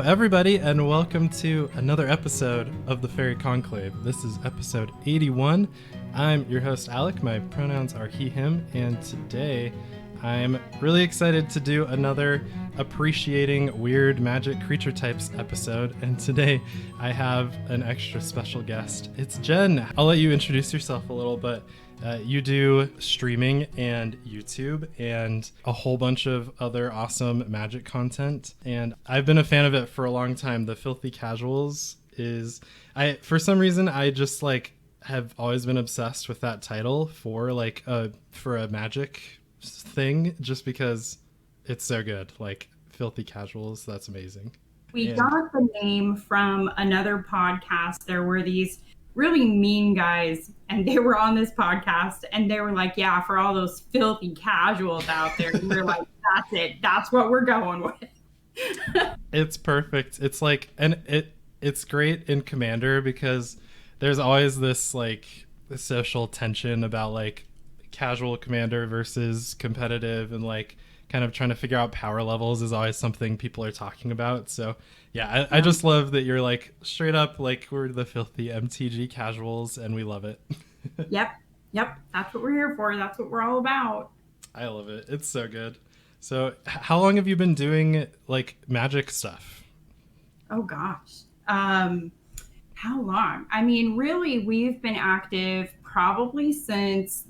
everybody, and welcome to another episode of the Faerie Conclave. This is episode 81. I'm your host, Alec. My pronouns are he, him, and today I'm really excited to do another appreciating weird magic creature types episode. And today I have an extra special guest. It's Jen. I'll let you introduce yourself a little, but you do streaming and YouTube and a whole bunch of other awesome magic content. And I've been a fan of it for a long time. The Filthy Casuals for some reason, I just have always been obsessed with that title for a magic thing, just because it's so good. Like Filthy Casuals, that's amazing. We got the name from another podcast. There were these really mean guys, and they were on this podcast, and they were like, yeah, for all those filthy casuals out there. And we're like, that's it. That's what we're going with. It's perfect. It's like, and it's great in Commander because there's always this this social tension about casual Commander versus competitive, and kind of trying to figure out power levels is always something people are talking about. So yeah, I just love that you're straight up we're the Filthy MTG Casuals and we love it. Yep. That's what we're here for. That's what we're all about. I love it. It's so good. So how long have you been doing magic stuff? Oh gosh. How long? I mean, really, we've been active probably since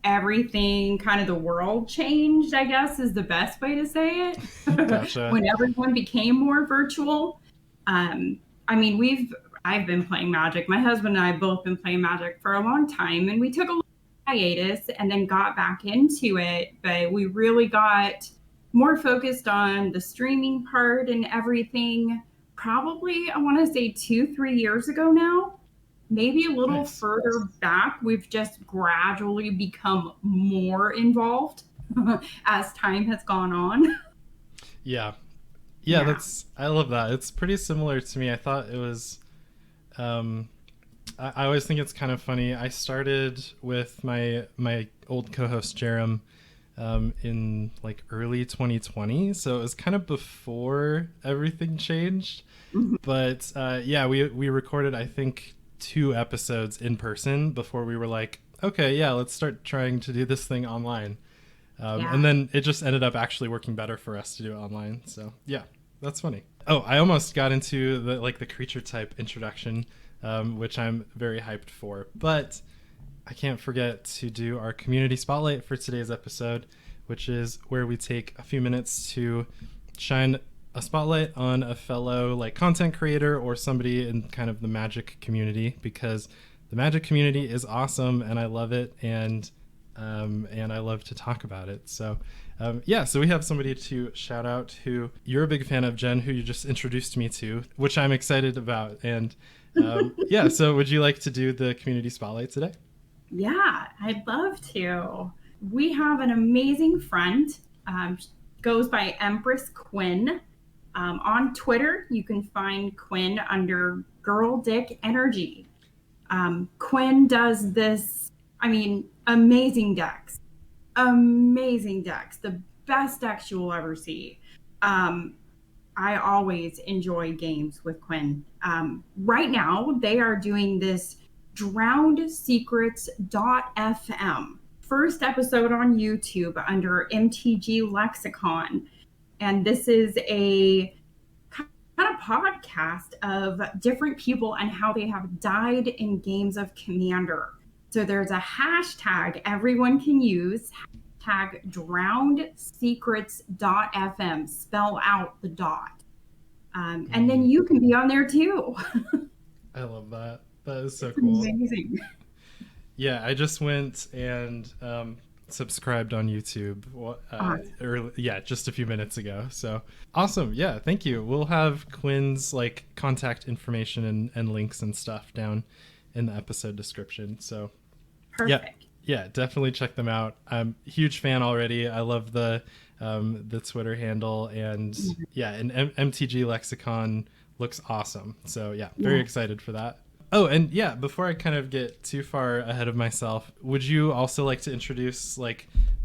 everything, kind of the world changed, I guess is the best way to say it. Gotcha. When everyone became more virtual. I've been playing Magic. My husband and I have both been playing Magic for a long time, and we took a little hiatus and then got back into it, but we really got more focused on the streaming part and everything probably, I want to say 2-3 years ago now. Maybe a little further back. We've just gradually become more involved as time has gone on. Yeah. I love that. It's pretty similar to me. I thought it was I always think it's kind of funny. I started with my old co-host Jerem in early 2020, so it was kind of before everything changed. Mm-hmm. But we recorded, I think, 2 episodes in person before we were okay, let's start trying to do this thing online. And then it just ended up actually working better for us to do it online. So yeah, that's funny. Oh, I almost got into the creature type introduction, which I'm very hyped for, but I can't forget to do our community spotlight for today's episode, which is where we take a few minutes to shine a spotlight on a fellow content creator or somebody in kind of the magic community, because the magic community is awesome and I love it, and I love to talk about it. So so we have somebody to shout out who you're a big fan of, Jen, who you just introduced me to, which I'm excited about. And so would you like to do the community spotlight today? Yeah, I'd love to. We have an amazing friend, goes by Empress Quinn. On Twitter, you can find Quinn under Girl Dick Energy. Quinn does this, amazing decks. The best decks you will ever see. I always enjoy games with Quinn. Right now, they are doing this DrownedSecrets.fm. First episode on YouTube under MTG Lexicon. And this is a kind of podcast of different people and how they have died in games of Commander. So there's a hashtag everyone can use, hashtag DrownedSecrets.fm, spell out the dot. And then you can be on there too. I love that. That is so cool. Amazing. Yeah, I just went and subscribed on YouTube just a few minutes ago. So awesome. Yeah, thank you. We'll have Quinn's contact information and links and stuff down in the episode description. So perfect. Yeah, definitely check them out. I'm a huge fan already. I love the Twitter handle, and and MTG Lexicon looks awesome. So yeah, very excited for that. Oh, and yeah, before I kind of get too far ahead of myself, would you also like to introduce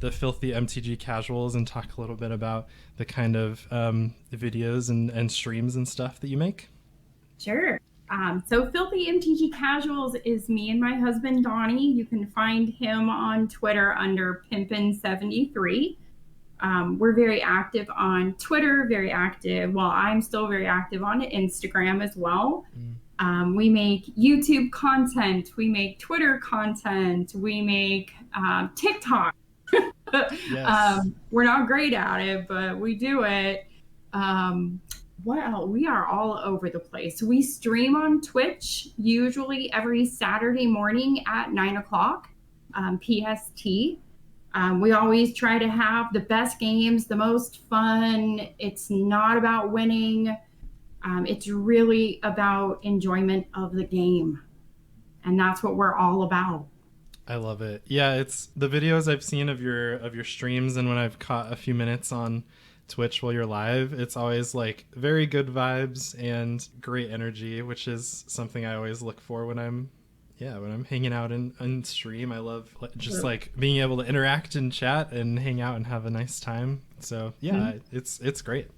the Filthy MTG Casuals and talk a little bit about the kind of videos and streams and stuff that you make? Sure. So Filthy MTG Casuals is me and my husband, Donnie. You can find him on Twitter under Pimpin73. We're very active on Twitter, very active. Well, I'm still very active on Instagram as well. We make YouTube content. We make Twitter content. We make TikTok. Yes. We're not great at it, but we do it. What else? We are all over the place. We stream on Twitch usually every Saturday morning at 9:00 PST. We always try to have the best games, the most fun. It's not about winning. It's really about enjoyment of the game. And that's what we're all about. I love it. Yeah, it's the videos I've seen of your streams, and when I've caught a few minutes on Twitch while you're live, it's always like very good vibes and great energy, which is something I always look for when I'm hanging out in stream. I love just like being able to interact and chat and hang out and have a nice time. So yeah, it's great.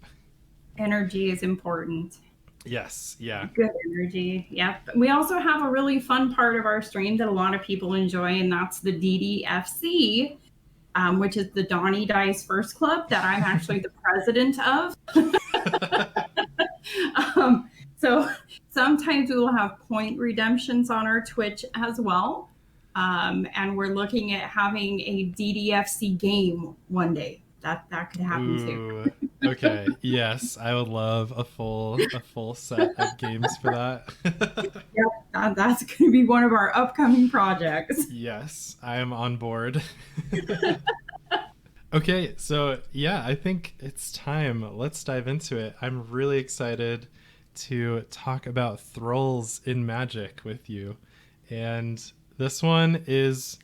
Energy is important. Yes, yeah. Good energy. Yep. We also have a really fun part of our stream that a lot of people enjoy, and that's the DDFC, which is the Donnie Dice First Club that I'm actually the president of. So sometimes we will have point redemptions on our Twitch as well. And we're looking at having a DDFC game one day. That could happen too. Okay. Yes, I would love a full set of games for that. Yep, that's going to be one of our upcoming projects. Yes, I am on board. Okay, so yeah, I think it's time. Let's dive into it. I'm really excited to talk about Thrulls in Magic with you. And this one is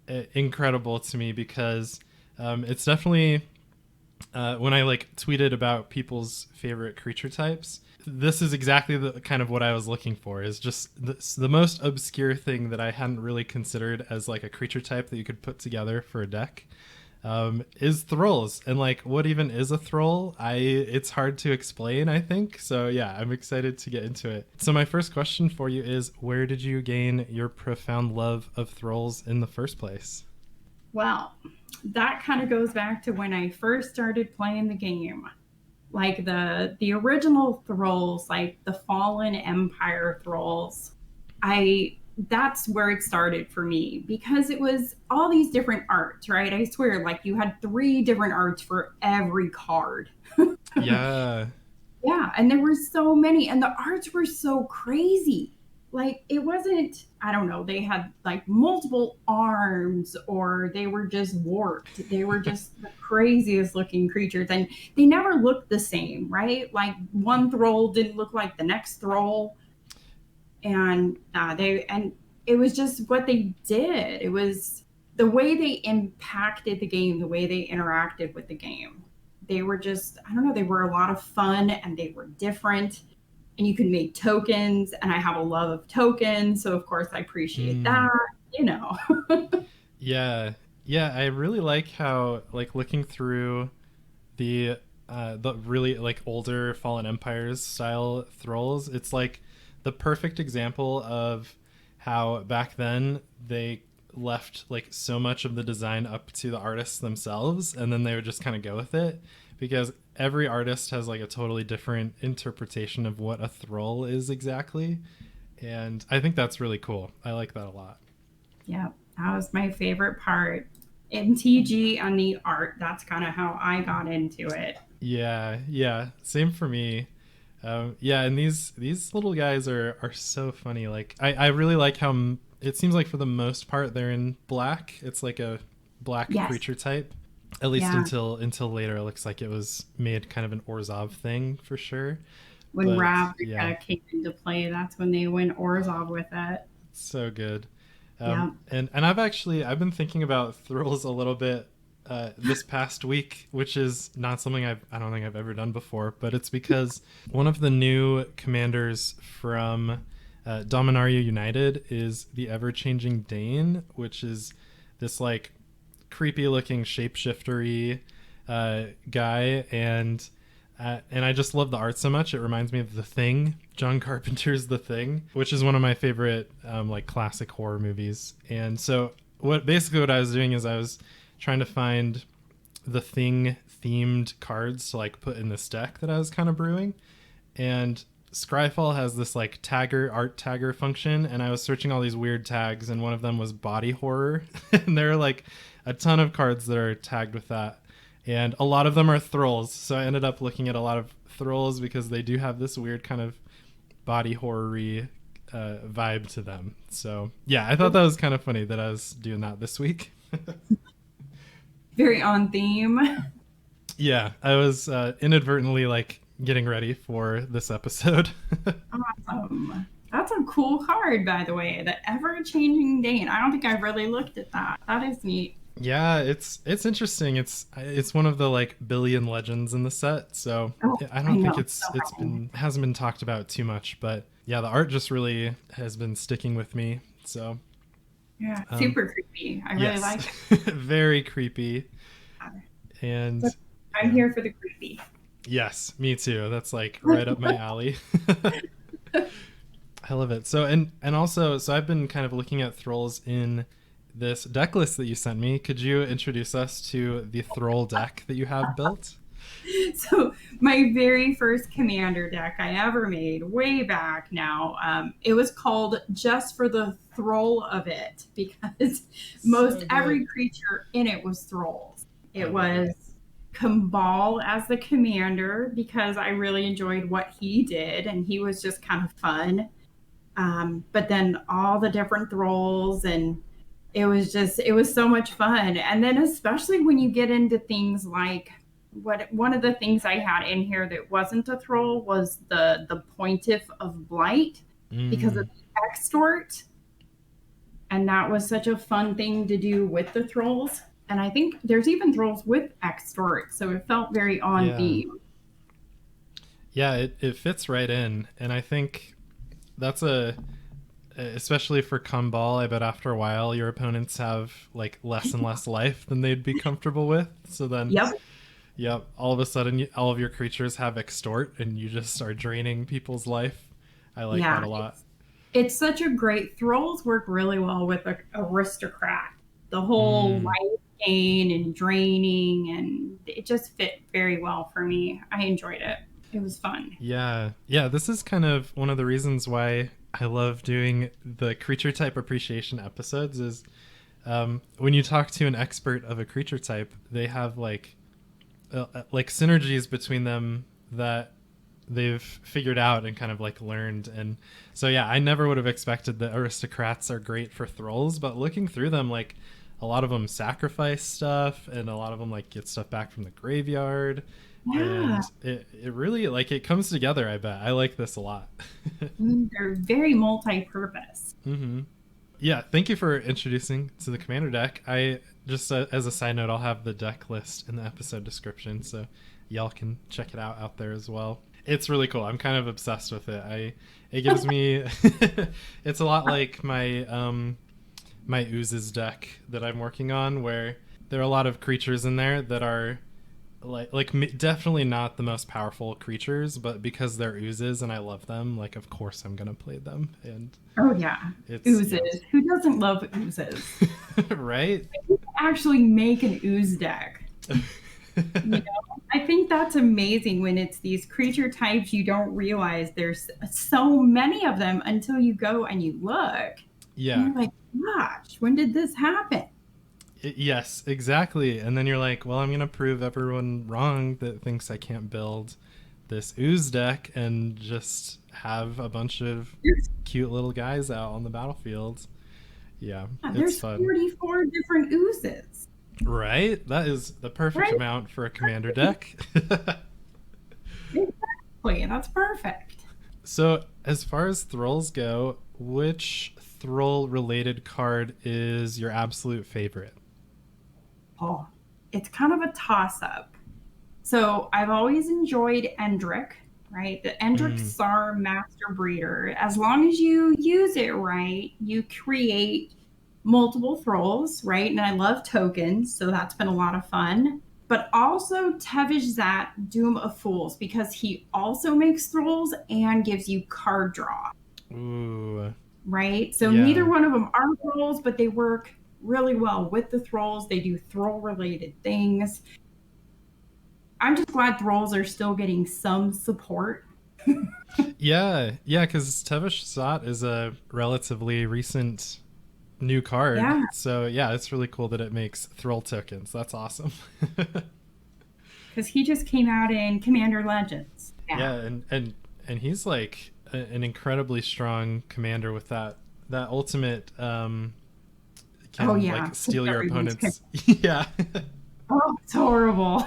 incredible to me because it's definitely when I like tweeted about people's favorite creature types, this is exactly the kind of what I was looking for, is just the most obscure thing that I hadn't really considered as like a creature type that you could put together for a deck. Is Thrulls. And like, what even is a Thrull? It's hard to explain, I think. So yeah, I'm excited to get into it. So my first question for you is, where did you gain your profound love of Thrulls in the first place? Well, that kind of goes back to when I first started playing the game. Like the original Thrulls, like the Fallen Empire Thrulls, that's where it started for me, because it was all these different arts, right? I swear, like you had 3 different arts for every card. Yeah. Yeah, and there were so many, and the arts were so crazy. Like, it wasn't, I don't know, they had like multiple arms, or they were just warped. They were just the craziest looking creatures, and they never looked the same, right? Like one Thrull didn't look like the next Thrull. And it was just what they did. It was the way they impacted the game, the way they interacted with the game. They were just, I don't know, they were a lot of fun, and they were different, and you could make tokens, and I have a love of tokens. So of course I appreciate that, you know. Yeah. I really like how, like, looking through the really like older Fallen Empires style Thrulls, it's like the perfect example of how back then they left like so much of the design up to the artists themselves, and then they would just kind of go with it, because every artist has like a totally different interpretation of what a Thrull is exactly. And I think that's really cool. I like that a lot. Yeah, that was my favorite part. MTG and the art, that's kind of how I got into it. Yeah, same for me. And these little guys are so funny. Like I really like how it seems like for the most part they're in black. It's like a black creature type, at least until later. It looks like it was made kind of an Orzhov thing for sure. When Ravnica came into play, that's when they went Orzhov with it. So good. And I've been thinking about Thrulls a little bit this past week, which is not something I don't think I've ever done before, but it's because one of the new commanders from Dominaria United is the ever-changing Dane, which is this like creepy looking shapeshiftery guy, and I just love the art so much. It reminds me of The Thing, John Carpenter's The Thing, which is one of my favorite like classic horror movies. And so what I was doing is I was trying to find The Thing themed cards to like put in this deck that I was kind of brewing. And Scryfall has this like art tagger function, and I was searching all these weird tags, and one of them was body horror. And there are like a ton of cards that are tagged with that, and a lot of them are Thrulls. So I ended up looking at a lot of Thrulls because they do have this weird kind of body horror-y vibe to them. So yeah, I thought that was kind of funny that I was doing that this week. Very on theme. Yeah, I was inadvertently like getting ready for this episode. Awesome. That's a cool card, by the way. The Ever-Changing Dane. I don't think I've really looked at that. That is neat. Yeah, it's interesting. It's one of the like billion legends in the set, so I don't think hasn't been talked about too much. But yeah, the art just really has been sticking with me. So yeah, super creepy. I really like it. Very creepy. And I'm here for the creepy. Yes, me too. That's like right up my alley. I love it. So and also, so I've been kind of looking at Thrulls in this deck list that you sent me. Could you introduce us to the Thrull deck that you have built? So my very first commander deck I ever made, way back now, it was called Just for the Thrull of It, because every creature in it was Thrulls. It was Kambal as the commander, because I really enjoyed what he did, and he was just kind of fun. But then all the different Thrulls, and it was so much fun. And then especially when you get into things like one of the things I had in here that wasn't a Thrull was the Pointiff of Blight, because of the extort. And that was such a fun thing to do with the Thrulls. And I think there's even Thrulls with extort, so it felt very on theme. Yeah, it fits right in. And I think that's especially for Kumbal, I bet after a while your opponents have like less and less life than they'd be comfortable with. So then Yep, all of a sudden all of your creatures have extort and you just are draining people's life. I like that a lot. It's such a great... Thrulls work really well with aristocrat. The whole life gain and draining, and it just fit very well for me. I enjoyed it. It was fun. Yeah, this is kind of one of the reasons why I love doing the creature type appreciation episodes is when you talk to an expert of a creature type, they have like synergies between them that they've figured out and kind of like learned. And so yeah, I never would have expected that aristocrats are great for Thrulls, but looking through them, like a lot of them sacrifice stuff and a lot of them like get stuff back from the graveyard. And it really like it comes together. I bet I like this a lot. They're very multi-purpose. Yeah, thank you for introducing to the commander deck. I just as a side note, I'll have the deck list in the episode description, so y'all can check it out there as well. It's really cool. I'm kind of obsessed with it. It gives me it's a lot like my my oozes deck that I'm working on, where there are a lot of creatures in there that are like definitely not the most powerful creatures, but because they're oozes and I love them, like of course I'm gonna play them. And oozes. Yeah. Who doesn't love oozes? Right? You can actually make an ooze deck. I think that's amazing when it's these creature types you don't realize there's so many of them until you go and you look. Yeah. And you're like, gosh, when did this happen? Yes, exactly. And then you're like, well, I'm going to prove everyone wrong that thinks I can't build this ooze deck and just have a bunch of cute little guys out on the battlefield. Yeah, it's fun. There's 44 different oozes. Right? That is the perfect amount for a commander deck. Exactly. That's perfect. So as far as Thrulls go, which Thrull-related card is your absolute favorite? Oh, it's kind of a toss-up. So I've always enjoyed Endrick, right? The Endrick Sar Master Breeder. As long as you use it right, you create multiple Thrulls, right? And I love tokens, so that's been a lot of fun. But also Tevish Zat, Doom of Fools, because he also makes Thrulls and gives you card draw. Ooh. Right? So Yeah. neither one of them are Thrulls, but they work really well with the Thrulls. They do Thrull-related things. I'm just glad Thrulls are still getting some support. Yeah, because Tevish Zat is a relatively recent new card. Yeah. So yeah, it's really cool that it makes Thrull tokens. That's awesome. Because he just came out in Commander Legends. Yeah, and he's like an incredibly strong commander with that ultimate like steal your opponent's. Yeah. Oh, it's horrible.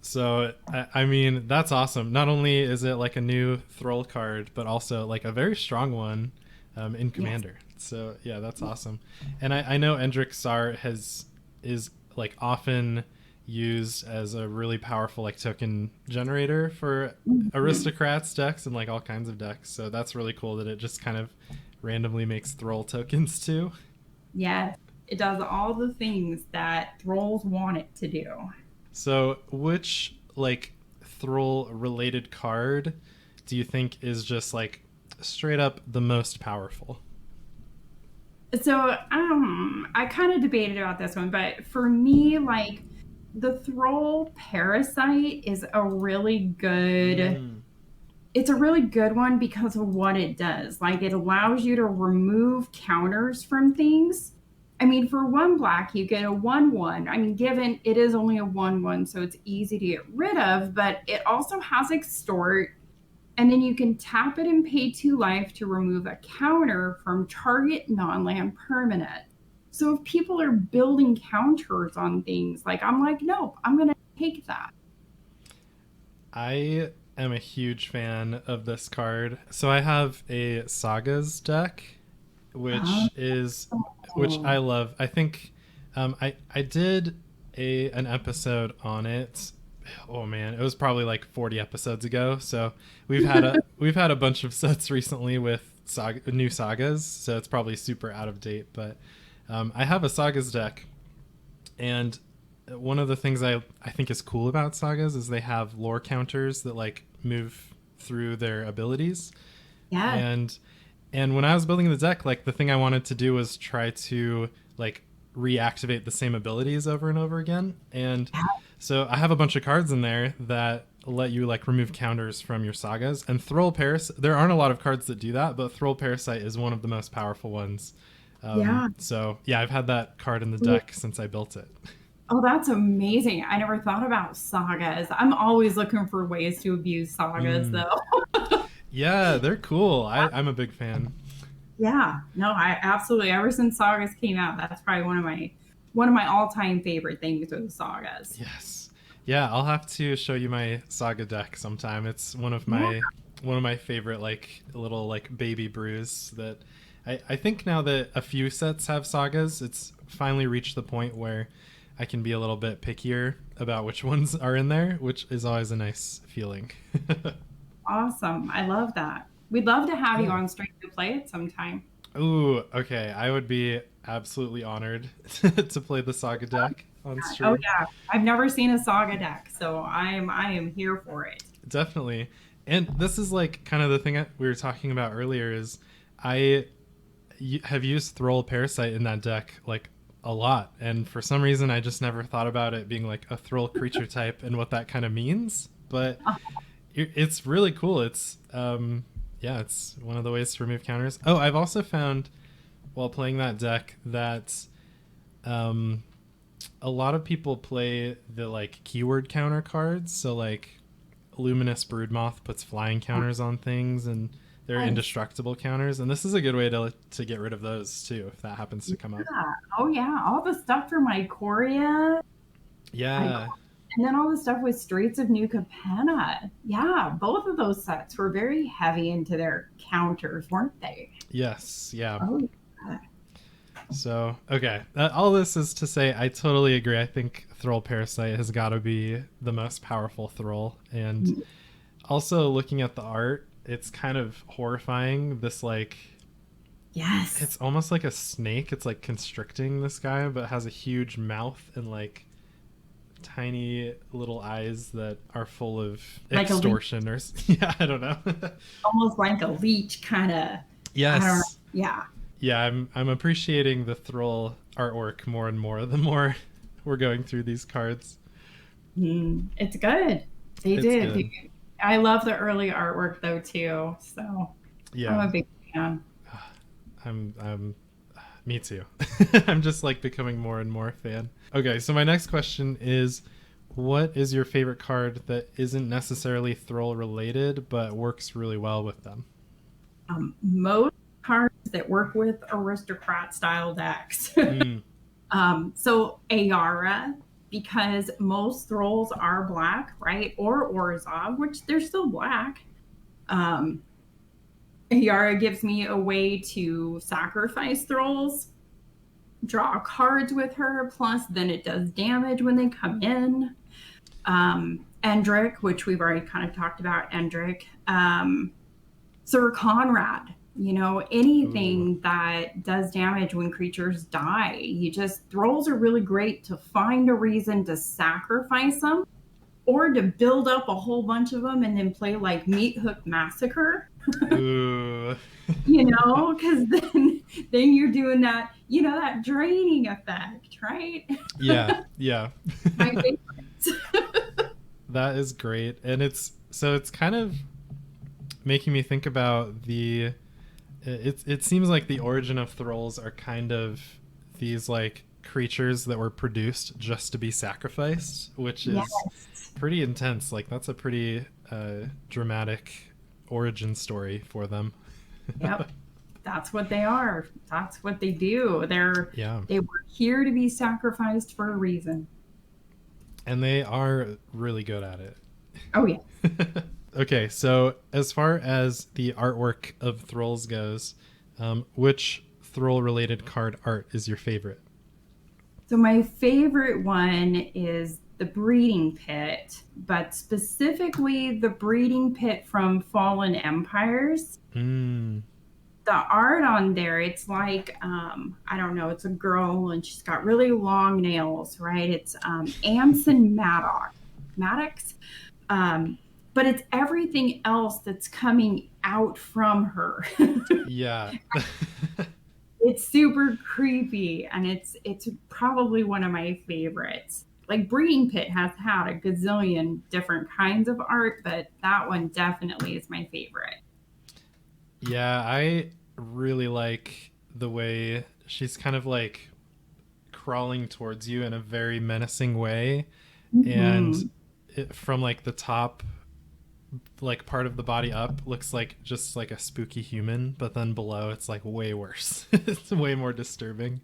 So I mean, that's awesome. Not only is it like a new Thrull card, but also like a very strong one in Commander. Yes. So yeah, that's awesome. And I know Endrick Sar is like often used as a really powerful like token generator for aristocrats decks and like all kinds of decks. So that's really cool that it just kind of randomly makes Thrull tokens too. Yes, it does all the things that Thrulls want it to do. So which like Thrull related card do you think is just like straight up the most powerful? So I kind of debated about this one, but for me, like the Thrull Parasite is a really good it's a really good one because of what it does. Like it allows you to remove counters from things. I mean, for 1 black, you get a 1/1. I mean, given it is only a 1/1, so it's easy to get rid of, but it also has Extort, and then you can tap it and pay 2 life to remove a counter from target non-land permanent. So if people are building counters on things, like I'm like, nope, I'm going to take that. I am a huge fan of this card. So I have a Sagas deck, which I love. I think I did an episode on it. Oh man, it was probably like 40 episodes ago. So we've had a bunch of sets recently with new sagas, so it's probably super out of date. But I have a Sagas deck, and one of the things I think is cool about Sagas is they have lore counters that like move through their abilities. Yeah. And when I was building the deck, like the thing I wanted to do was try to like reactivate the same abilities over and over again. And so I have a bunch of cards in there that let you like remove counters from your sagas. And Thrull Parasite, there aren't a lot of cards that do that, but Thrull Parasite is one of the most powerful ones. So yeah, I've had that card in the deck since I built it. Oh, that's amazing. I never thought about sagas. I'm always looking for ways to abuse sagas though. Yeah, they're cool. I'm a big fan. Yeah, no, I absolutely. Ever since Sagas came out, that's probably one of my all-time favorite things with Sagas. Yes, yeah. I'll have to show you my Saga deck sometime. It's one of my favorite like little like baby brews that I think now that a few sets have sagas, it's finally reached the point where I can be a little bit pickier about which ones are in there, which is always a nice feeling. Awesome. I love that. We'd love to have you on stream to play it sometime. Ooh, okay. I would be absolutely honored to play the Saga deck on stream. Oh yeah. I've never seen a Saga deck, so I am here for it. Definitely. And this is like kind of the thing we were talking about earlier is I have used Thrull Parasite in that deck like a lot. And for some reason, I just never thought about it being like a Thrull creature type and what that kind of means. But it's really cool. It's it's one of the ways to remove counters. Oh, I've also found while playing that deck that a lot of people play the like keyword counter cards. So like Luminous Broodmoth puts flying counters on things, and they're indestructible counters. And this is a good way to get rid of those too, if that happens to come up. Oh yeah, all the stuff for Mycoria. Yeah. And then all the stuff with Straits of New Capenna. Yeah, both of those sets were very heavy into their counters, weren't they? Yes, yeah. Oh, yeah. So, okay. All this is to say, I totally agree. I think Thrull Parasite has got to be the most powerful Thrull. And also looking at the art, it's kind of horrifying. This, like, Yes. It's almost like a snake. It's like constricting this guy, but has a huge mouth and like tiny little eyes that are full of Like a leech, extortion or yeah, I don't know. almost like a leech kind of. I don't know. Yes. Yeah. Yeah, I'm appreciating the Thrull artwork more and more the more we're going through these cards. It's good. They It's did. good. I love the early artwork though too. So Yeah. I'm a big fan. I'm me too. I'm just like becoming more and more a fan. Okay, so my next question is, what is your favorite card that isn't necessarily Thrull related but works really well with them? Most cards that work with aristocrat style decks. Mm. So Ayara, because most Thrulls are black, right? Or Orzhov, which they're still black. Ayara gives me a way to sacrifice Thrulls, draw cards with her, plus then it does damage when they come in. Endrick, which we've already kind of talked about, Endrick. Sir Conrad, anything Ooh. that does damage when creatures die. Thrulls are really great to find a reason to sacrifice them or to build up a whole bunch of them and then play like Meat Hook Massacre. Ooh. Because then you're doing that, that draining effect, right? Yeah, yeah. My favorites. That is great. And it's kind of making me think about it seems like the origin of Thrulls are kind of these like creatures that were produced just to be sacrificed, which is pretty intense. Like that's a pretty dramatic origin story for them. Yep. That's what they are. That's what they do. They were here to be sacrificed for a reason. And they are really good at it. Oh yeah. Okay, so as far as the artwork of Thrulls goes, which Thrull-related card art is your favorite? So my favorite one is the Breeding Pit, but specifically the Breeding Pit from Fallen Empires. Mm. The art on there, it's like, I don't know, it's a girl and she's got really long nails, right? It's Anson Maddox. But it's everything else that's coming out from her. Yeah. It's super creepy, and it's probably one of my favorites. Like Breeding Pit has had a gazillion different kinds of art, but that one definitely is my favorite. Yeah, I really like the way she's kind of like crawling towards you in a very menacing way. And from like the top like part of the body up looks like just like a spooky human, but then below it's like way worse. It's way more disturbing.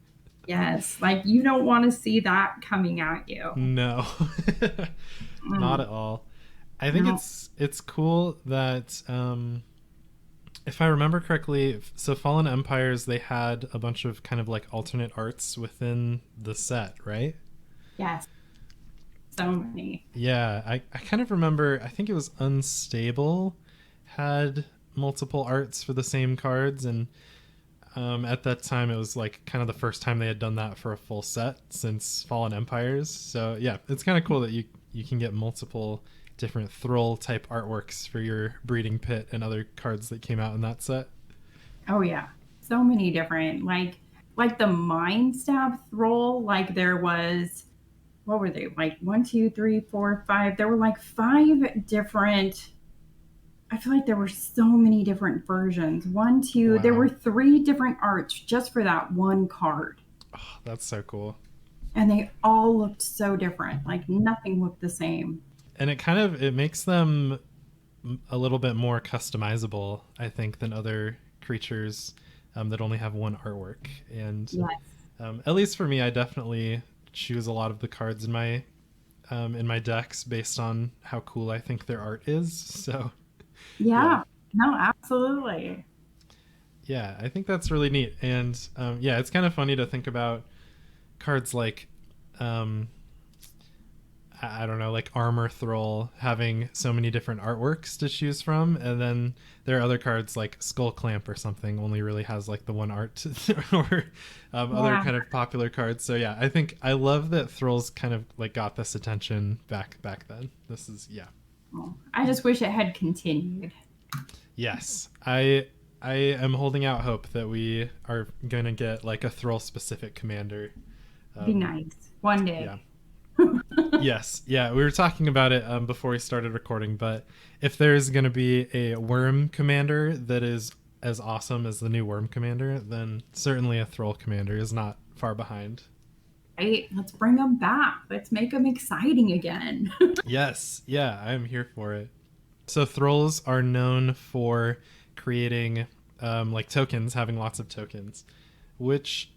Yes, like you don't want to see that coming at you. No. Not at all. I think it's cool that if I remember correctly, so Fallen Empires, they had a bunch of kind of like alternate arts within the set, right? Yes. So many. Yeah, I kind of remember, I think it was Unstable had multiple arts for the same cards, and at that time it was like kind of the first time they had done that for a full set since Fallen Empires. So yeah, it's kind of cool that you can get multiple different Thrull type artworks for your Breeding Pit and other cards that came out in that set. Oh yeah, so many different, like the Mind Stab Thrull, like there was, what were they, like 1, 2, 3, 4, 5, there were like 5 different, I feel like there were so many different versions. 1, 2, Wow. There were 3 different arts just for that one card. Oh, that's so cool. And they all looked so different, like nothing looked the same. And it makes them a little bit more customizable, I think, than other creatures that only have one artwork. And yes. At least for me, I definitely choose a lot of the cards in my decks based on how cool I think their art is. So yeah. No, absolutely. Yeah, I think that's really neat. And it's kind of funny to think about cards like I don't know, like Armor Thrall having so many different artworks to choose from, and then there are other cards like Skull Clamp or something only really has like the one art, or other kind of popular cards. So yeah, I think I love that Thrulls kind of like got this attention back then. This is I just wish it had continued. Yes, I am holding out hope that we are gonna get like a Thrull specific commander. Be nice one day. Yeah. Yes, yeah, we were talking about it before we started recording, but if there's going to be a worm commander that is as awesome as the new worm commander, then certainly a Thrull commander is not far behind. Right? Let's bring them back. Let's make them exciting again. Yes, yeah, I'm here for it. So Thrulls are known for creating like tokens, having lots of tokens. Which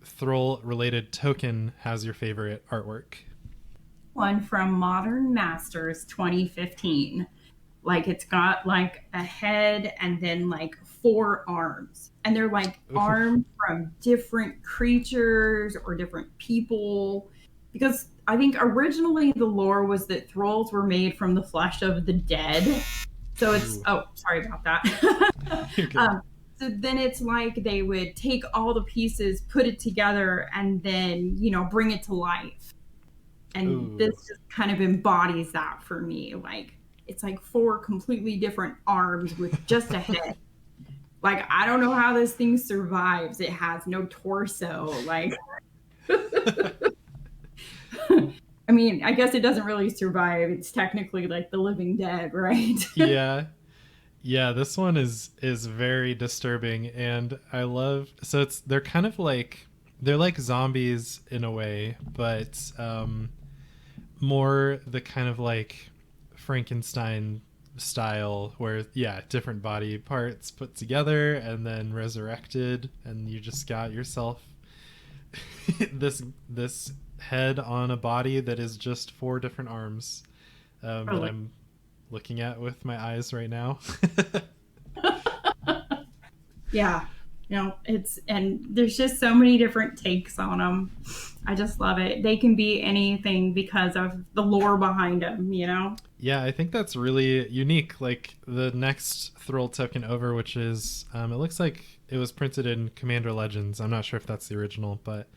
Thrull related token has your favorite artwork? One from Modern Masters 2015. Like it's got like a head and then like 4 arms. And they're like arms from different creatures or different people. Because I think originally the lore was that Thrulls were made from the flesh of the dead. So it's, sorry about that. So then it's like they would take all the pieces, put it together, and then, bring it to life. And this just kind of embodies that for me. Like, it's like 4 completely different arms with just a head. Like, I don't know how this thing survives. It has no torso. Like, I mean, I guess it doesn't really survive. It's technically like the living dead, right? Yeah, this one is very disturbing, and I love, so they're kind of like, they're like zombies in a way, but more the kind of like Frankenstein style where different body parts put together and then resurrected, and you just got yourself this head on a body that is just 4 different arms that I'm looking at with my eyes right now. Yeah, and there's just so many different takes on them. I just love it. They can be anything because of the lore behind them, Yeah, I think that's really unique. Like the next Thrull token over, which is it looks like it was printed in Commander Legends. I'm not sure if that's the original, but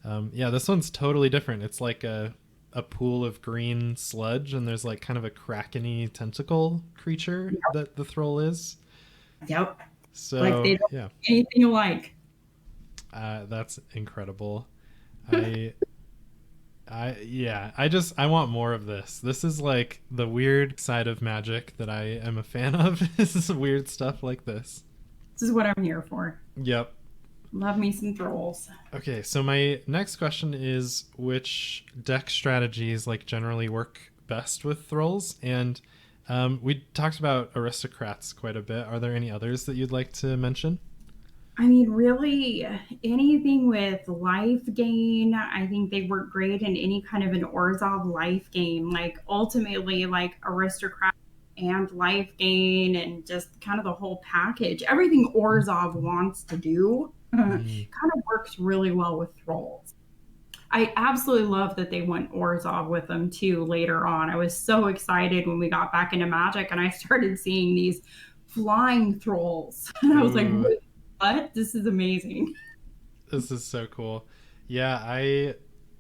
this one's totally different. It's like a pool of green sludge, and there's like kind of a kraken-y tentacle creature that the Thrull is. Yep. So like they don't look anything alike. That's incredible. I want more of this. This is like the weird side of Magic that I am a fan of. This is weird stuff like this. This is what I'm here for. Yep. Love me some Thrulls. Okay, so my next question is which deck strategies like generally work best with Thrulls? And we talked about aristocrats quite a bit. Are there any others that you'd like to mention? I mean, really, anything with life gain, I think they work great in any kind of an Orzhov life gain. Like, ultimately, like, aristocrat and life gain and just kind of the whole package. Everything Orzhov wants to do kind of works really well with Thrulls. I absolutely love that they went Orzhov with them, too, later on. I was so excited when we got back into Magic and I started seeing these flying Thrulls. And I was like, what? This is amazing. This is so cool. Yeah, I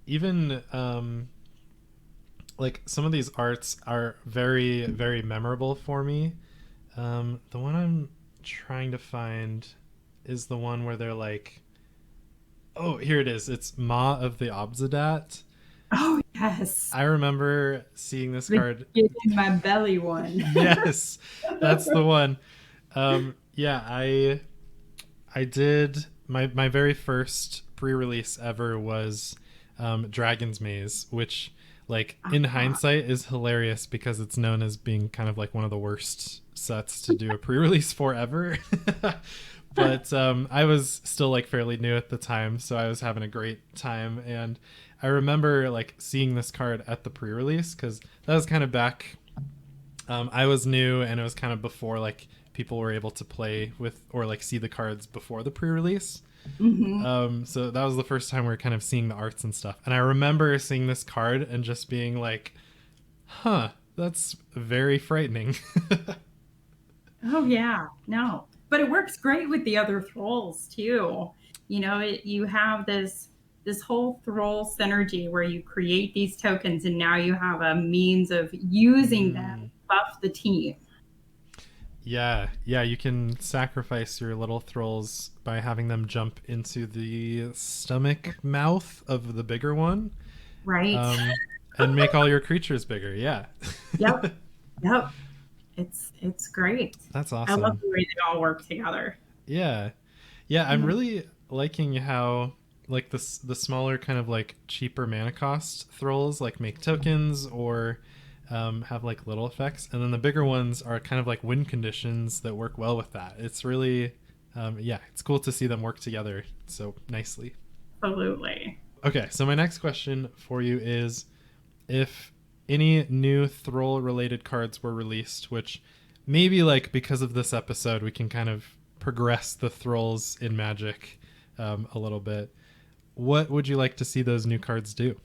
even like some of these arts are very, very memorable for me. The one I'm trying to find is the one where they're like, oh, here it is. It's Ma of the Obzedat. Oh, yes. I remember seeing this card. In my belly one. Yes, that's the one. I did my very first pre-release ever was Dragon's Maze, which like in hindsight is hilarious because it's known as being kind of like one of the worst sets to do a pre-release for ever. But I was still like fairly new at the time, so I was having a great time. And I remember like seeing this card at the pre-release because that was kind of back. I was new, and it was kind of before like people were able to play with or like see the cards before the pre-release. So that was the first time we were kind of seeing the arts and stuff. And I remember seeing this card and just being like, huh, that's very frightening. Oh yeah, no, but it works great with the other Thrulls too. You know, you have this whole Thrull synergy where you create these tokens, and now you have a means of using them to buff the team. Yeah, you can sacrifice your little Thrulls by having them jump into the stomach mouth of the bigger one. Right. And make all your creatures bigger, yeah. Yep. It's great. That's awesome. I love the way they all work together. Yeah. I'm really liking how like the smaller kind of like cheaper mana cost Thrulls like make tokens or have like little effects, and then the bigger ones are kind of like win conditions that work well with that. It's really it's cool to see them work together so nicely. Absolutely. Okay, so my next question for you is if any new Thrull related cards were released, which maybe like because of this episode we can kind of progress the Thrulls in Magic a little bit, what would you like to see those new cards do?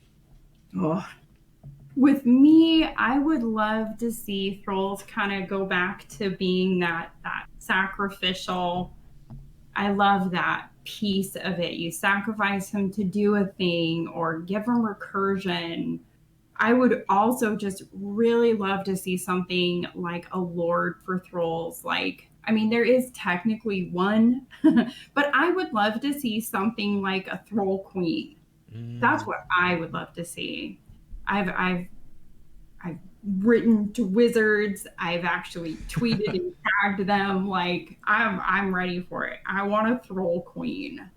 With me, I would love to see Thrulls kind of go back to being that sacrificial. I love that piece of it. You sacrifice him to do a thing or give him recursion. I would also just really love to see something like a Lord for Thrulls. Like, I mean, there is technically one, but I would love to see something like a Thrull Queen. That's what I would love to see. I've written to Wizards. I've actually tweeted and tagged them. Like, I'm ready for it. I want a Thrull Queen.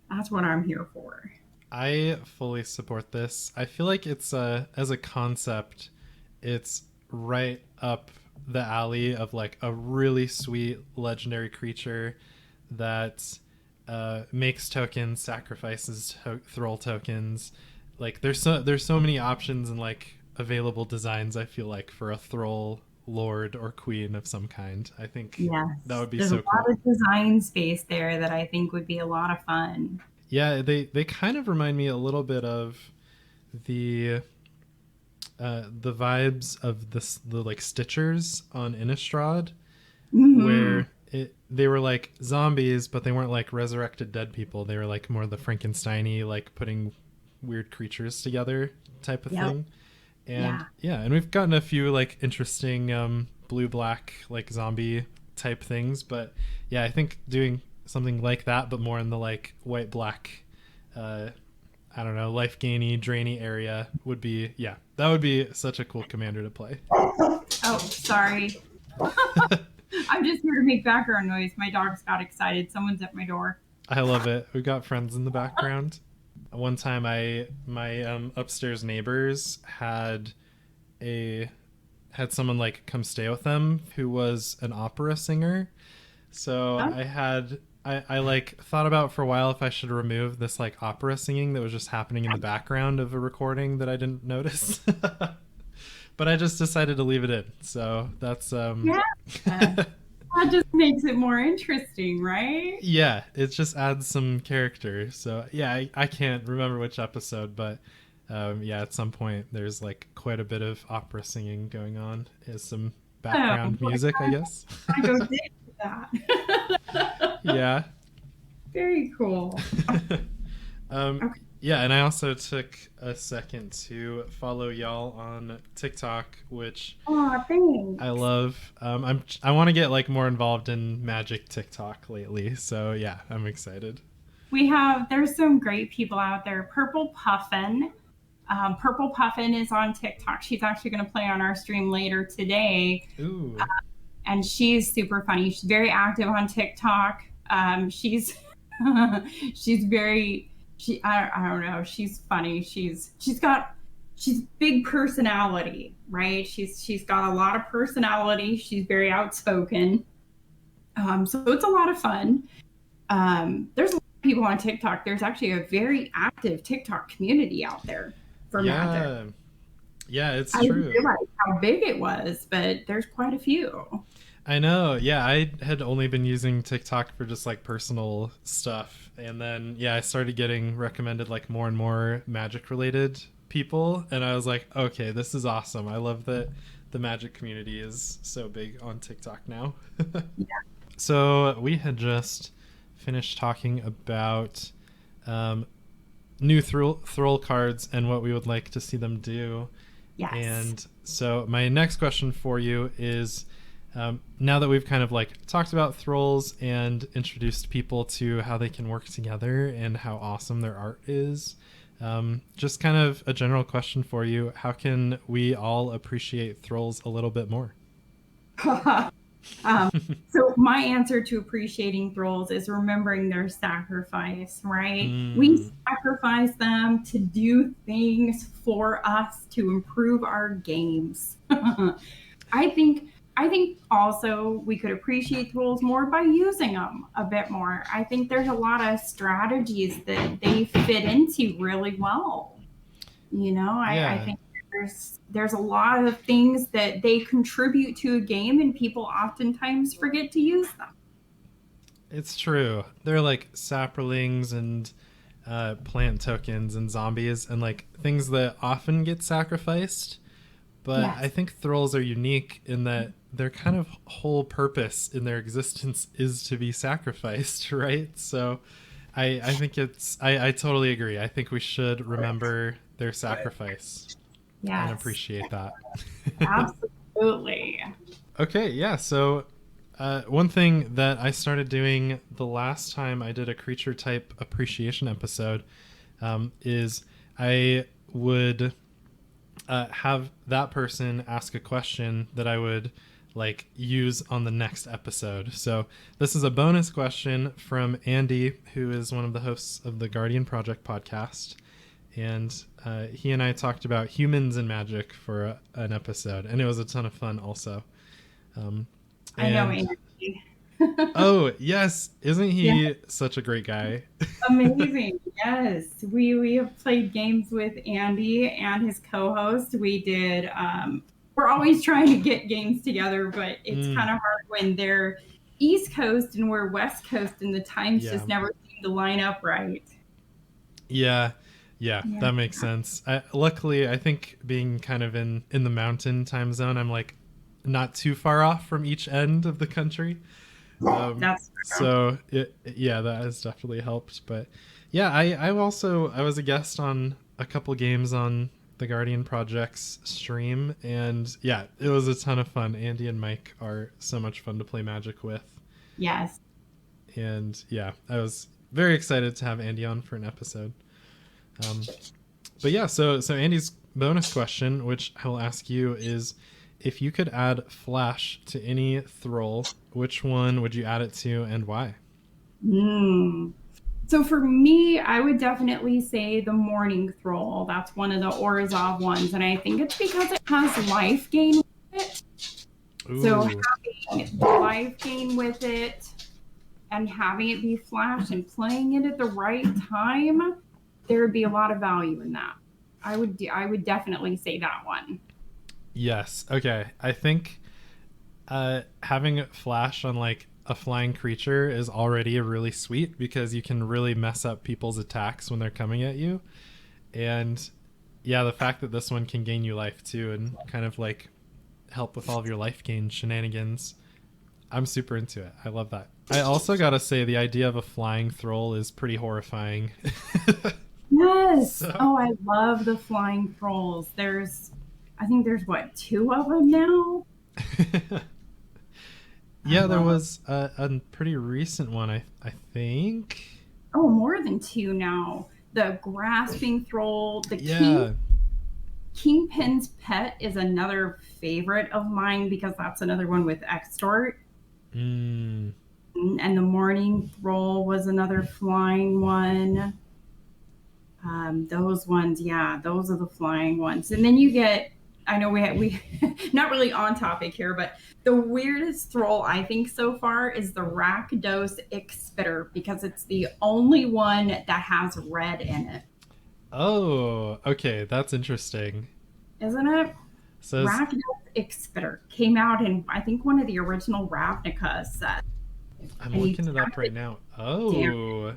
That's what I'm here for. I fully support this. I feel like it's as a concept, it's right up the alley of like a really sweet legendary creature that makes tokens, sacrifices Thrull tokens. Like there's so many options and like available designs, I feel like, for a Thrull Lord or Queen of some kind. I think that would be so cool. There's a lot of design space there that I think would be a lot of fun. Yeah, they kind of remind me a little bit of the vibes of the like Stitchers on Innistrad, where they were like zombies, but they weren't like resurrected dead people. They were like more the Frankenstein-y, like putting weird creatures together type of thing. And and we've gotten a few like interesting blue black like zombie type things, but I think doing something like that but more in the like white black I don't know, life gainy drainy area would be that would be such a cool commander to play. Oh, sorry. I'm just here to make background noise. My dogs got excited. Someone's at my door. I love it. We've got friends in the background. One time my upstairs neighbors had someone like come stay with them who was an opera singer. So I like thought about for a while if I should remove this like opera singing that was just happening in the background of a recording that I didn't notice. But I just decided to leave it in. So that's that just makes it more interesting, right? Yeah, it just adds some character. So I can't remember which episode, but at some point there's like quite a bit of opera singing going on as some background music, I guess. I go dig that. Yeah. Very cool. Okay. Yeah, and I also took a second to follow y'all on TikTok, which thanks. I love. I want to get like more involved in Magic TikTok lately, so I'm excited. There's some great people out there. Purple Puffin is on TikTok. She's actually going to play on our stream later today. Ooh. And she's super funny. She's very active on TikTok. She's very. I don't know. She's funny. She's big personality, right? She's got a lot of personality. She's very outspoken. So it's a lot of fun. There's a lot of people on TikTok. There's actually a very active TikTok community out there for Magic. Yeah, it's true. I didn't realize how big it was, but there's quite a few. I know. Yeah, I had only been using TikTok for just like personal stuff. And then, yeah, I started getting recommended like more and more magic related people. And I was like, okay, this is awesome. I love that the magic community is so big on TikTok now. Yeah. So we had just finished talking about new Thrull cards and what we would like to see them do. Yes. And so my next question for you is, now that we've kind of like talked about Thrulls and introduced people to how they can work together and how awesome their art is, just kind of a general question for you. How can we all appreciate Thrulls a little bit more? So my answer to appreciating Thrulls is remembering their sacrifice, right? We sacrifice them to do things for us to improve our games. I think also we could appreciate Thrulls more by using them a bit more. I think there's a lot of strategies that they fit into really well. You know, I think there's a lot of things that they contribute to a game and people oftentimes forget to use them. It's true. They're like saplings and plant tokens and zombies and like things that often get sacrificed. But yes. I think Thrulls are unique in that their kind of whole purpose in their existence is to be sacrificed, right? So I think I totally agree. I think we should remember their sacrifice. Yes. And appreciate that. Absolutely. Okay, yeah. So one thing that I started doing the last time I did a creature type appreciation episode is I would have that person ask a question that I would like use on the next episode. So this is a bonus question from Andy, who is one of the hosts of the Guardian Project podcast. And he and I talked about humans and magic for an episode, and it was a ton of fun also. I know Andy. Oh, yes. Isn't he such a great guy? Amazing. Yes. We have played games with Andy and his co-host. We did, we're always trying to get games together, but it's kind of hard when they're East Coast and we're West Coast and the times just never seem to line up right. Yeah, that makes sense. Luckily, I think being kind of in the mountain time zone, I'm like not too far off from each end of the country. That's so that has definitely helped. But yeah, I was a guest on a couple games on the Guardian Project's stream, and yeah, it was a ton of fun. Andy and Mike are so much fun to play Magic with. Yes. And yeah, I was very excited to have Andy on for an episode. But yeah, so Andy's bonus question, which I will ask you, is if you could add Flash to any Thrull, which one would you add it to and why? So for me, I would definitely say the Morning Thrull. That's one of the Orzhov ones, and I think it's because it has life gain with it. Ooh. So having the life gain with it and having it be Flash and playing it at the right time, there would be a lot of value in that. I would definitely say that one. Yes. Okay. I think having Flash on like a flying creature is already really sweet because you can really mess up people's attacks when they're coming at you. And yeah, the fact that this one can gain you life too and kind of like help with all of your life gain shenanigans, I'm super into it. I love that. I also gotta say the idea of a flying Thrull is pretty horrifying. Yes. So. Oh, I love the flying Thrulls. I think there's what, 2 of them now? Yeah, there was a pretty recent one, I think. Oh, more than 2 now. The Grasping Thrull, Kingpin's Pet is another favorite of mine because that's another one with Extort. And the Morning Thrull was another flying one. Those ones, those are the flying ones. And then you get, I know we not really on topic here, but the weirdest Thrull I think so far is the Rakdos Ixpitter because it's the only one that has red in it. Oh, okay, that's interesting. Isn't it? So Rakdos Expeter came out in, I think, one of the original Ravnica sets. I'm And you looking it up tap right it now. down. Oh, Yeah.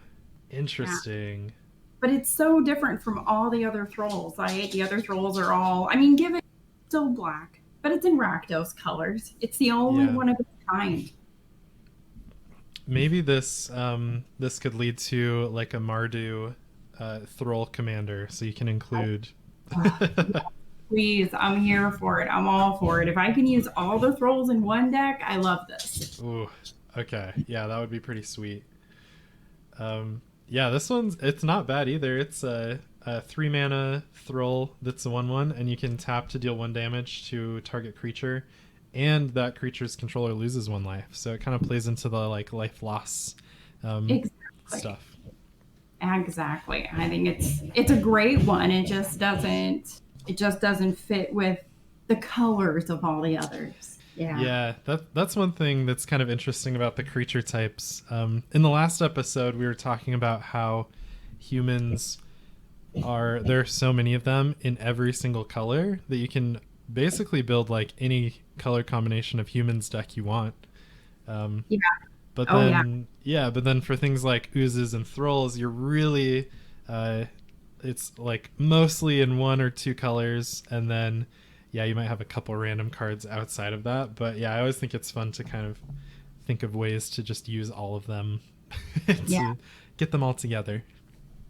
interesting. But it's so different from all the other Thrulls. The other Thrulls are all, I mean, give it still black, but it's in Rakdos colors. It's the only Yeah. one of its kind. Maybe this could lead to like a Mardu Thrall commander, so you can include. Please, I'm here for it. I'm all for it. If I can use all the Thrulls in one deck, I love this. Ooh, okay, yeah, that would be pretty sweet. Yeah, this one's it's not bad either. It's a 3 mana Thrall that's a 1/1, and you can tap to deal 1 damage to target creature, and that creature's controller loses 1 life. So it kind of plays into the like life loss Exactly. stuff. Exactly. I think it's a great one. It just doesn't fit with the colors of all the others. Yeah. Yeah, that's one thing that's kind of interesting about the creature types. In the last episode, we were talking about how humans there are so many of them in every single color that you can basically build like any color combination of humans deck you want. Yeah. But Oh yeah. then, but then for things like oozes and thralls, you're really, it's like mostly in 1 or 2 colors, and then, you might have a couple random cards outside of that. But yeah, I always think it's fun to kind of think of ways to just use all of them to get them all together.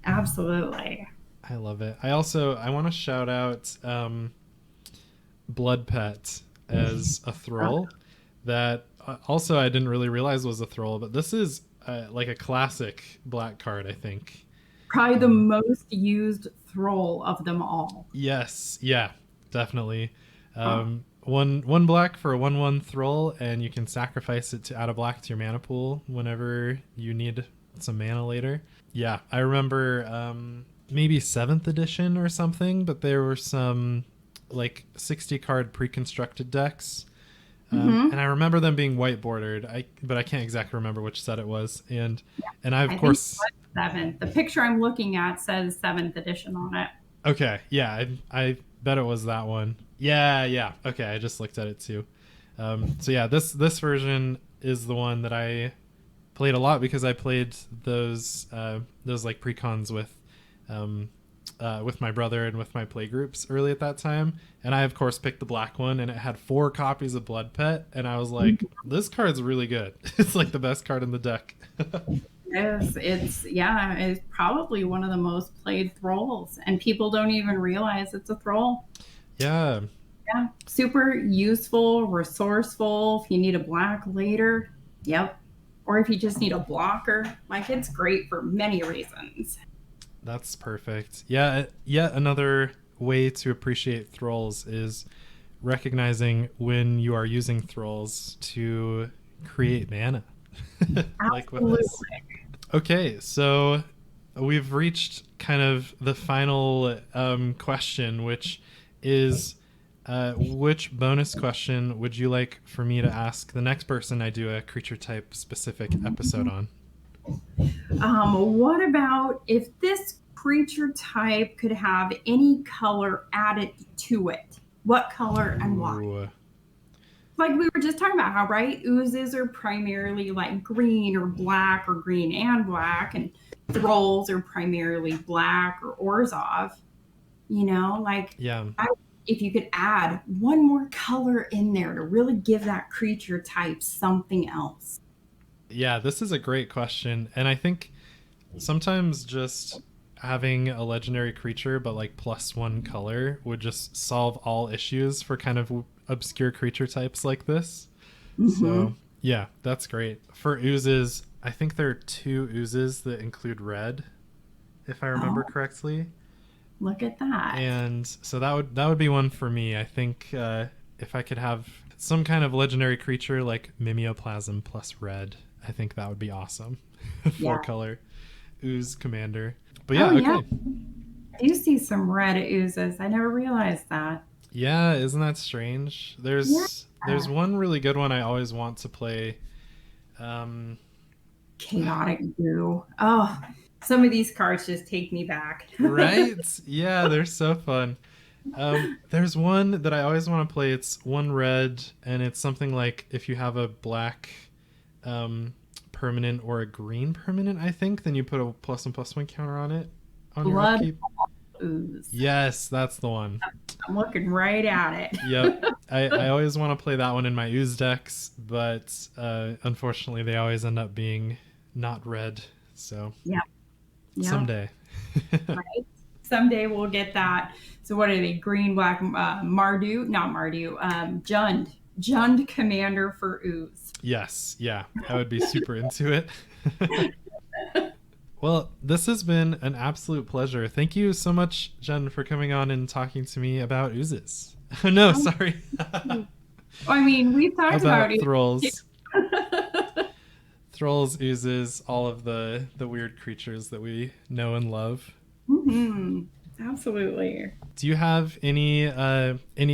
Absolutely. I love it. I want to shout out Blood Pet as a thrall that also I didn't really realize was a thrall, but this is like a classic black card, I think. Probably the most used Thrall of them all. Yes, yeah, definitely. One black for a 1/1 thrall, and you can sacrifice it to add a black to your mana pool whenever you need some mana later. Yeah, I remember maybe 7th edition or something, but there were some like 60 card pre-constructed decks. And I remember them being white bordered. But I can't exactly remember which set it was. And I of course think 7th. The picture I'm looking at says 7th edition on it. Okay, yeah, I bet it was that one. Yeah. Okay, I just looked at it too. So yeah, this version is the one that I played a lot because I played those like precons with my brother and with my play groups early at that time, and I of course picked the black one, and it had 4 copies of Blood Pet, and I was like, this card's really good. It's like the best card in the deck. Yes, it's probably one of the most played Thralls, and people don't even realize it's a Thrall. Yeah, super useful, resourceful. If you need a black later, yep. Or if you just need a blocker, like it's great for many reasons. That's perfect. Yeah, yet another way to appreciate Thralls is recognizing when you are using Thralls to create mana. Like with this. Okay, so we've reached kind of the final question, which is which bonus question would you like for me to ask the next person I do a creature type specific episode on? What about if this creature type could have any color added to it? What color and why? Like we were just talking about how, right, oozes are primarily like green or green and black, and Thralls are primarily black or Orzhov. You know, like if you could add one more color in there to really give that creature type something else. Yeah, this is a great question. And I think sometimes just having a legendary creature but like +1 color would just solve all issues for kind of obscure creature types like this. So yeah, that's great. For oozes, I think there are 2 oozes that include red, if I remember correctly. Look at that. And so that would be one for me. I think if I could have some kind of legendary creature like Mimeoplasm plus red, I think that would be awesome. 4 color ooze commander. But yeah, okay. I do see some red oozes. I never realized that. Yeah, isn't that strange? There's one really good one I always want to play. Chaotic Goo. Oh, some of these cards just take me back. Right? Yeah, they're so fun. There's one that I always want to play. It's one red, and it's something like if you have a black permanent or a green permanent, I think, then you put a +1/+1 counter on it on your Blood upkeep. Ooze. Yes, that's the one. I'm looking right at it. Yep. I always want to play that one in my ooze decks, but unfortunately they always end up being not red. So Yep. someday. Right? Someday we'll get that. So what are they? Green, black, Mardu? Not Mardu. Jund. Jund commander for ooze. Yes. Yeah. I would be super into it. Well, this has been an absolute pleasure. Thank you so much, Jen, for coming on and talking to me about oozes. No, sorry. I mean, we've talked about it. Thrulls. Thrulls, oozes, all of the weird creatures that we know and love. Mm-hmm. Absolutely. Do you have any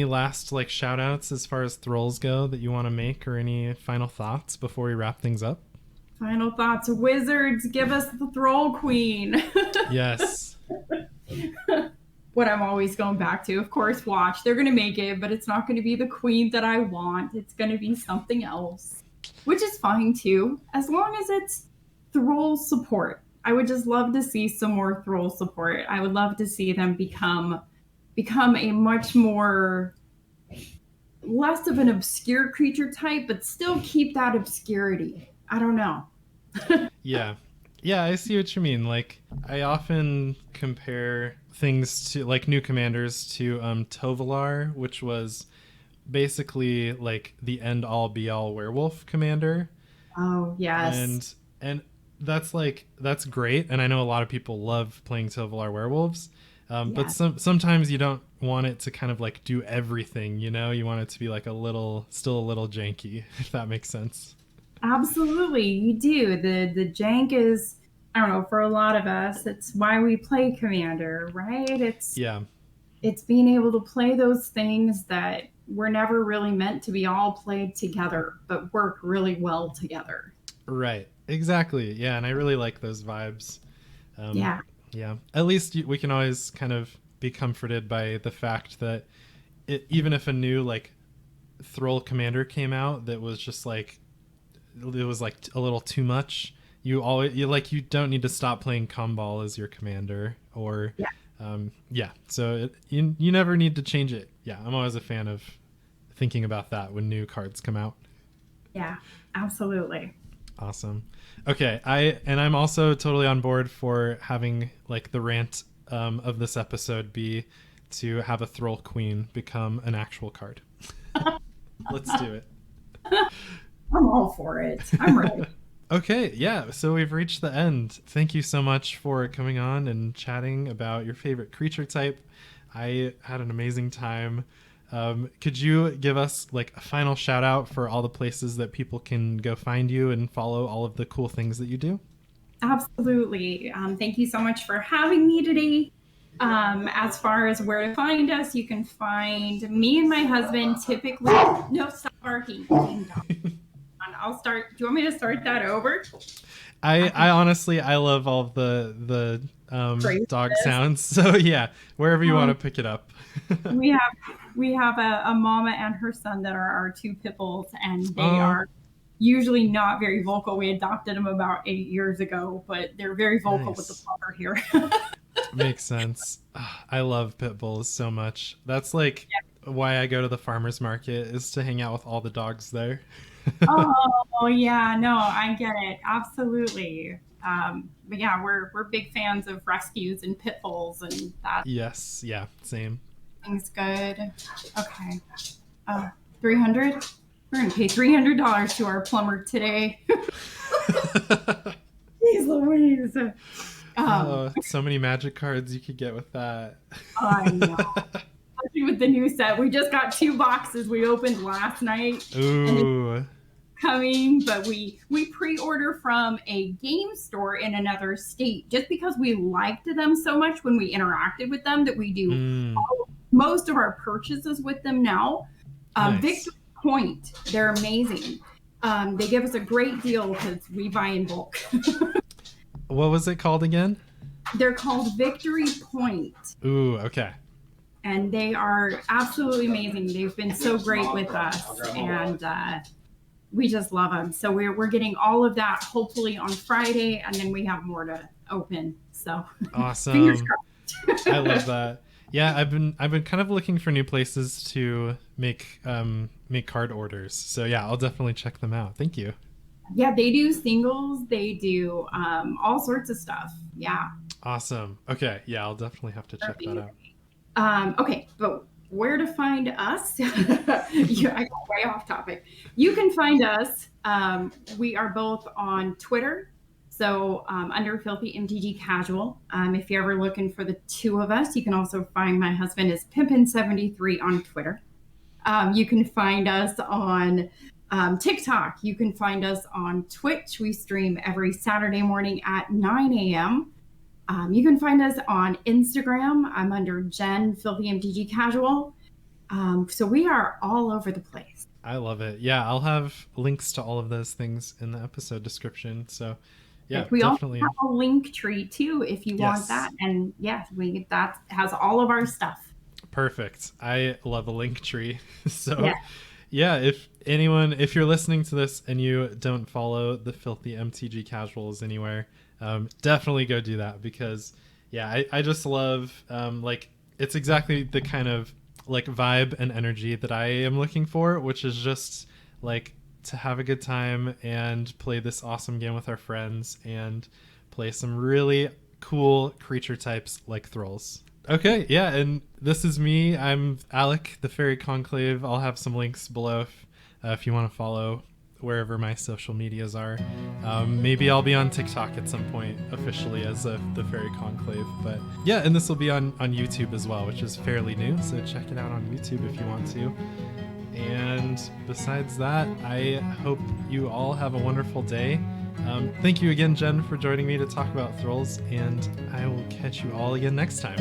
last like shout outs as far as Thrulls go that you want to make, or any final thoughts before we wrap things up? Final thoughts. Wizards, give us the Thrall Queen. Yes. What I'm always going back to, of course, watch. They're going to make it, but it's not going to be the queen that I want. It's going to be something else, which is fine too, as long as it's Thrall support. I would just love to see some more Thrall support. I would love to see them become a much more less of an obscure creature type, but still keep that obscurity. I don't know. Yeah, I see what you mean. Like, I often compare things to like new commanders to Tovolar, which was basically like the end all be all werewolf commander. Oh yes. And that's great, and I know a lot of people love playing Tovolar werewolves. But sometimes you don't want it to kind of like do everything, you know? You want it to be like still a little janky, if that makes sense. Absolutely, you do. The jank is, I don't know, for a lot of us, it's why we play Commander, right? It's being able to play those things that were never really meant to be all played together, but work really well together. Right, exactly. Yeah, and I really like those vibes. Yeah. At least we can always kind of be comforted by the fact that even if a new like Thrall commander came out that was just like, it was like a little too much, you don't need to stop playing Kumbal as your commander, or so you never need to change it. I'm always a fan of thinking about that when new cards come out. Yeah, absolutely. Awesome. Okay, I'm also totally on board for having like the rant of this episode be to have a Thrall Queen become an actual card. Let's do it. I'm all for it. I'm ready. Okay, yeah, so we've reached the end. Thank you so much for coming on and chatting about your favorite creature type. I had an amazing time. Could you give us like a final shout out for all the places that people can go find you and follow all of the cool things that you do? Absolutely. Thank you so much for having me today. As far as where to find us, you can find me and my husband typically. No, stop barking. I'll start. Do you want me to start that over? I honestly, I love all of the dog sounds. So yeah, wherever you want to pick it up. we have a mama and her son that are our two pit bulls, and they are usually not very vocal. We adopted them about 8 years ago, but they're very vocal with the plumber here. Makes sense. I love pit bulls so much. That's like why I go to the farmer's market, is to hang out with all the dogs there. Oh yeah, no, I get it. Absolutely. But yeah, we're big fans of rescues and pit bulls and that. Yes, yeah, same. Things good. Okay. 300. We're gonna pay $300 to our plumber today. Jeez Louise. So many magic cards you could get with that. I know. Especially with the new set. We just got 2 boxes we opened last night. Ooh. Coming, but we pre-order from a game store in another state just because we liked them so much when we interacted with them that we do most of our purchases with them now. Nice. Victory Point, they're amazing. They give us a great deal because we buy in bulk. What was it called again? They're called Victory Point. Ooh, okay. and they are absolutely amazing. They've been so great with us, and we just love them. So we're getting all of that hopefully on Friday, and then we have more to open. So awesome. Fingers crossed. I love that. Yeah, I've been kind of looking for new places to make card orders. So yeah, I'll definitely check them out. Thank you. Yeah, they do singles. They do all sorts of stuff. Yeah. Awesome. Okay. Yeah, I'll definitely have to check that out. Okay, but where to find us? Yeah, I got way off topic. You can find us. We are both on Twitter. So under Filthy MTG Casual. If you're ever looking for the two of us, you can also find my husband is Pimpin73 on Twitter. You can find us on TikTok. You can find us on Twitch. We stream every Saturday morning at 9 a.m. You can find us on Instagram. I'm under Jen Filthy MTG Casual. So we are all over the place. I love it. Yeah, I'll have links to all of those things in the episode description. So yeah, we definitely. also have a link tree too if you want that. And yes, that has all of our stuff. Perfect. I love a link tree. So yeah, if you're listening to this and you don't follow the Filthy MTG Casuals anywhere, definitely go do that, because yeah, I just love like it's exactly the kind of like vibe and energy that I am looking for, which is just like to have a good time and play this awesome game with our friends and play some really cool creature types like Thrulls. Okay, yeah, and this is me. I'm Alec, the Faerie Conclave. I'll have some links below if you want to follow wherever my social medias are. Maybe I'll be on TikTok at some point officially as the Faerie Conclave. But yeah, and this will be on YouTube as well, which is fairly new. So check it out on YouTube if you want to. And besides that, I hope you all have a wonderful day. Thank you again, Jen, for joining me to talk about Thrulls, and I will catch you all again next time.